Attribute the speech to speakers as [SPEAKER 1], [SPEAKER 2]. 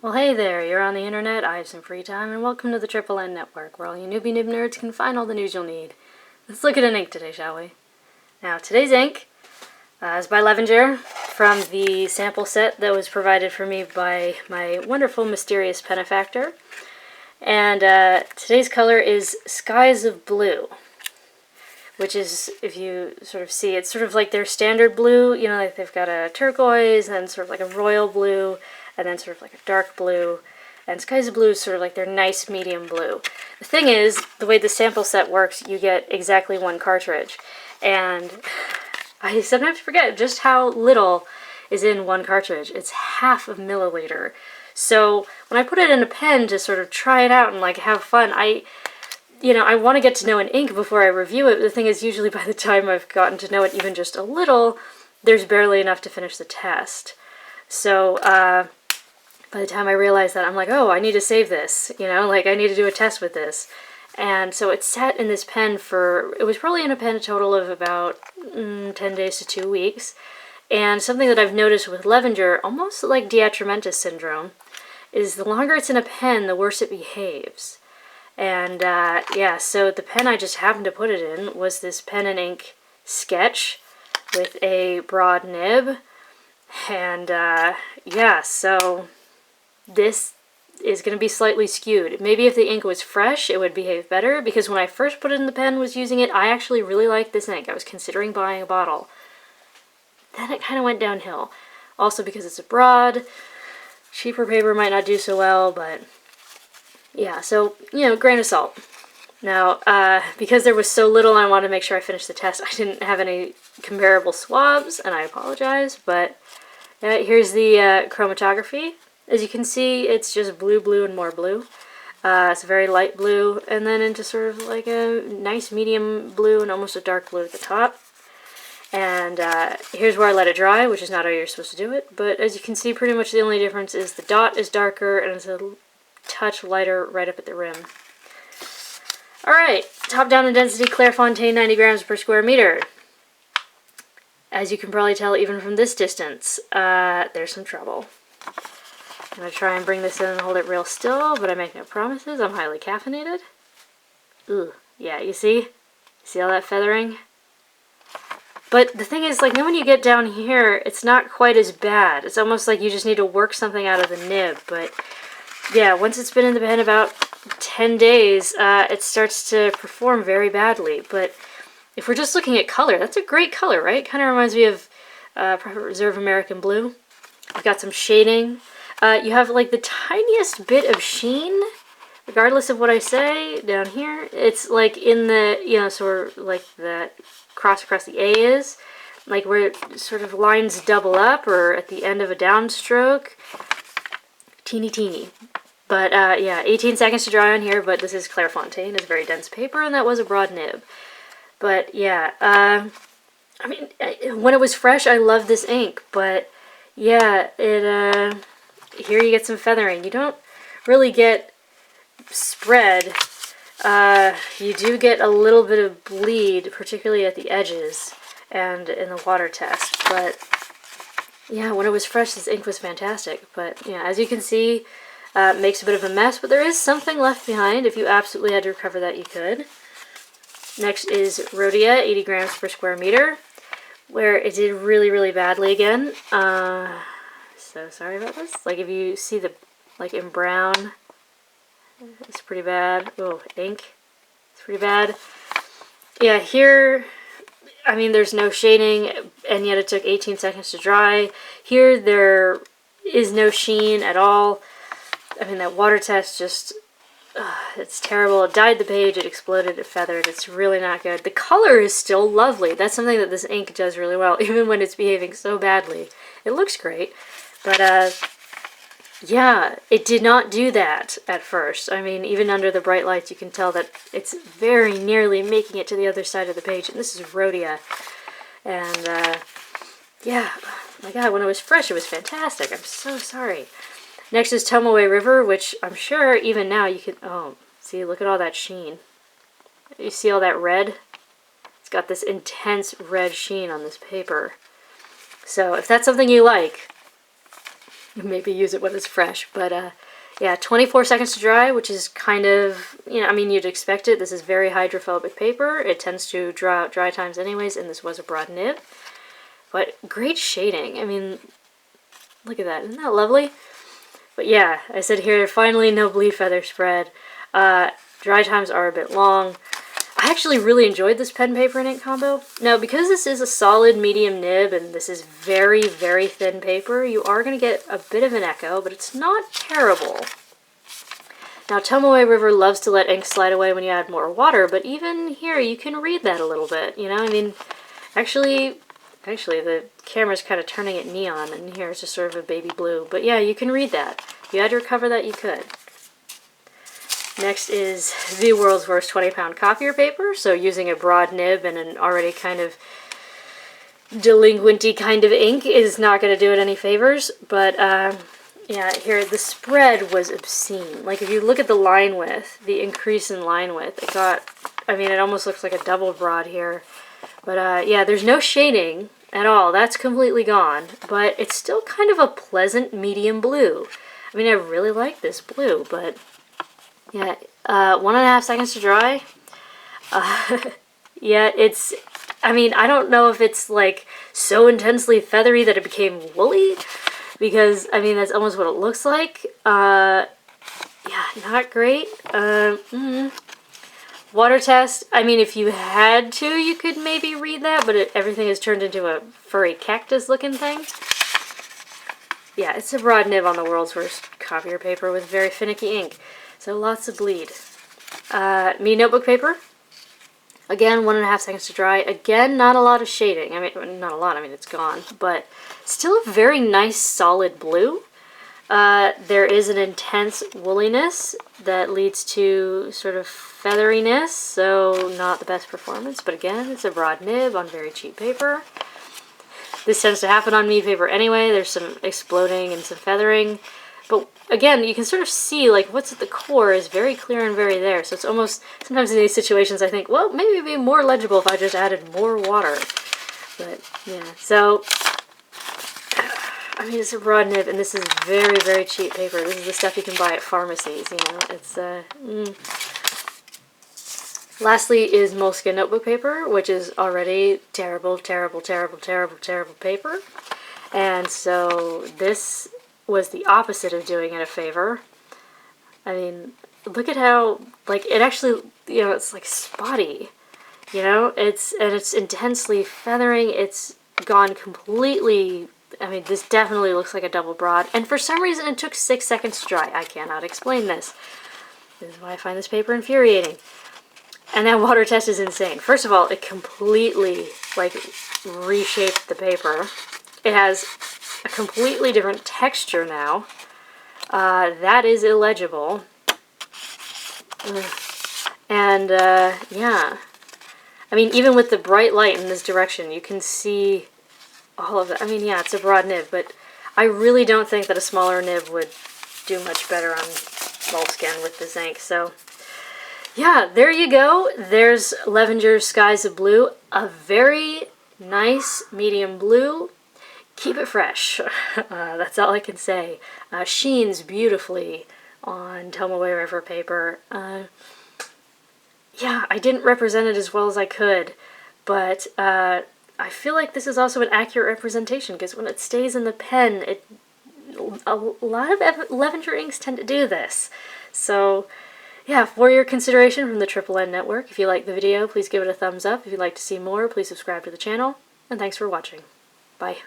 [SPEAKER 1] Well, hey there, you're on the internet, I have some free time, and welcome to the Triple N Network, where all you newbie nib nerds can find all the news you'll need. Let's look at an ink today, shall we? Now, today's ink is by Levenger, from the sample set that was provided for me by my wonderful, mysterious benefactor. And today's color is Skies of Blue, which is, if you sort of see, it's sort of like their standard blue, you know, like they've got a turquoise, and then sort of like a royal blue, and then sort of like a dark blue, and Skies of Blue is sort of like their nice medium blue. The thing is, the way the sample set works, you get exactly one cartridge, and I sometimes forget just how little is in one cartridge. It's half a milliliter. So when I put it in a pen to sort of try it out and like have fun, I want to get to know an ink before I review it. The thing is, usually by the time I've gotten to know it even just a little, there's barely enough to finish the test. So by the time I realized that, I'm like, oh, I need to save this, like I need to do a test with this. And so it sat in this pen it was probably in a pen a total of about 10 days to 2 weeks. And something that I've noticed with Levenger, almost like diatramentus syndrome, is the longer it's in a pen, the worse it behaves. And yeah, so the pen I just happened to put it in was this pen and ink Sketch with a broad nib. And yeah, so this is going to be slightly skewed. Maybe if the ink was fresh, it would behave better, because when I first put it in the pen, was using it, I actually really liked this ink. I was considering buying a bottle. Then it kind of went downhill. Also because it's a broad, cheaper paper might not do so well, but yeah, so, grain of salt. Now, because there was so little and I wanted to make sure I finished the test, I didn't have any comparable swabs, and I apologize, but here's the chromatography. As you can see, it's just blue, blue, and more blue. It's a very light blue, and then into sort of like a nice medium blue and almost a dark blue at the top. And here's where I let it dry, which is not how you're supposed to do it, but as you can see, pretty much the only difference is the dot is darker and it's a touch lighter right up at the rim. Alright, top down in density, Clairefontaine, 90 grams per square meter. As you can probably tell even from this distance, there's some trouble. I'm going to try and bring this in and hold it real still, but I make no promises. I'm highly caffeinated. Ooh, yeah, you see? See all that feathering? But the thing is, like, when you get down here, it's not quite as bad. It's almost like you just need to work something out of the nib, but yeah, once it's been in the pen about 10 days, it starts to perform very badly. But if we're just looking at color, that's a great color, right? Kind of reminds me of Private Reserve American Blue. We've got some shading. You have like the tiniest bit of sheen, regardless of what I say, down here. It's like in the, sort of like that cross across the A is, like where it sort of lines double up or at the end of a downstroke. Teeny, teeny. But yeah, 18 seconds to dry on here, but this is Clairefontaine. It's a very dense paper, and that was a broad nib. But yeah, I mean, when it was fresh, I loved this ink, but yeah, here you get some feathering. You don't really get spread. You do get a little bit of bleed, particularly at the edges and in the water test. But yeah, when it was fresh, this ink was fantastic. But yeah, as you can see, it makes a bit of a mess, but there is something left behind. If you absolutely had to recover that, you could. Next is Rhodia, 80 grams per square meter, where it did really, really badly again. So sorry about this. Like if you see the, like in brown, it's pretty bad. Oh, ink, it's pretty bad. Yeah, here, I mean, there's no shading, and yet it took 18 seconds to dry. Here, there is no sheen at all. I mean, that water test just, it's terrible. It dyed the page, it exploded, it feathered. It's really not good. The color is still lovely. That's something that this ink does really well, even when it's behaving so badly. It looks great, but yeah, it did not do that at first. I mean, even under the bright lights, you can tell that it's very nearly making it to the other side of the page. And this is Rhodia. And yeah, my God, when it was fresh, it was fantastic. I'm so sorry. Next is Tomoe River, which I'm sure even now you can... Oh, see, look at all that sheen. You see all that red? It's got this intense red sheen on this paper. So if that's something you like, maybe use it when it's fresh. But yeah, 24 seconds to dry, which is kind of, you know, I mean, you'd expect it. This is very hydrophobic paper. It tends to draw out dry times anyways, and this was a broad nib. But great shading. I mean, look at that. Isn't that lovely? But yeah, I said here, finally no bleed feather spread. Dry times are a bit long. I actually really enjoyed this pen, paper, and ink combo. Now, because this is a solid medium nib and this is very, very thin paper, you are going to get a bit of an echo, but it's not terrible. Now, Tomoe River loves to let ink slide away when you add more water, but even here you can read that a little bit, you know? I mean, actually the camera's kind of turning it neon, and here it's just sort of a baby blue. But yeah, you can read that. If you had to recover that, you could. Next is the world's worst 20-pound copier paper. So using a broad nib and an already kind of delinquent-y kind of ink is not going to do it any favors. But yeah, here the spread was obscene. Like if you look at the line width, the increase in line width, it got, I mean, it almost looks like a double broad here. But yeah, there's no shading at all. That's completely gone. But it's still kind of a pleasant medium blue. I mean, I really like this blue, but yeah, 1.5 seconds to dry. Yeah, it's, I mean, I don't know if it's like so intensely feathery that it became woolly, because, I mean, that's almost what it looks like. Yeah, not great. Water test, I mean, if you had to, you could maybe read that, but everything has turned into a furry cactus looking thing. Yeah, it's a broad nib on the world's worst copier paper with very finicky ink, so lots of bleed. Mead Notebook Paper, again, 1.5 seconds to dry. Again, not a lot of shading. I mean, not a lot, I mean, it's gone, but still a very nice solid blue. There is an intense woolliness that leads to sort of featheriness, so not the best performance, but again, it's a broad nib on very cheap paper. This tends to happen on Mead paper anyway. There's some exploding and some feathering, but again, you can sort of see like what's at the core is very clear and very there, so it's almost, sometimes in these situations I think, well, maybe it'd be more legible if I just added more water, but yeah, so I mean, it's a broad nib, and this is very, very cheap paper. This is the stuff you can buy at pharmacies, you know. It's, Lastly is Moleskine notebook paper, which is already terrible, terrible, terrible, terrible, terrible paper. And so this was the opposite of doing it a favor. I mean, look at how, like, it actually, you know, it's like spotty, you know? It's intensely feathering. It's gone completely, I mean, this definitely looks like a double broad. And for some reason, it took 6 seconds to dry. I cannot explain this. This is why I find this paper infuriating. And that water test is insane. First of all, it completely, like, reshaped the paper. It has a completely different texture now. That is illegible. And, yeah. I mean, even with the bright light in this direction, you can see all of that. I mean, yeah, it's a broad nib, but I really don't think that a smaller nib would do much better on Moleskine with this ink. So, yeah, there you go. There's Levenger's Skies of Blue. A very nice medium blue. Keep it fresh. That's all I can say. Sheens beautifully on Tomoe River paper. Yeah, I didn't represent it as well as I could, but I feel like this is also an accurate representation, because when it stays in the pen, a lot of Levenger inks tend to do this. So, yeah, for your consideration from the Triple N Network, if you liked the video, please give it a thumbs up. If you'd like to see more, please subscribe to the channel, and thanks for watching. Bye.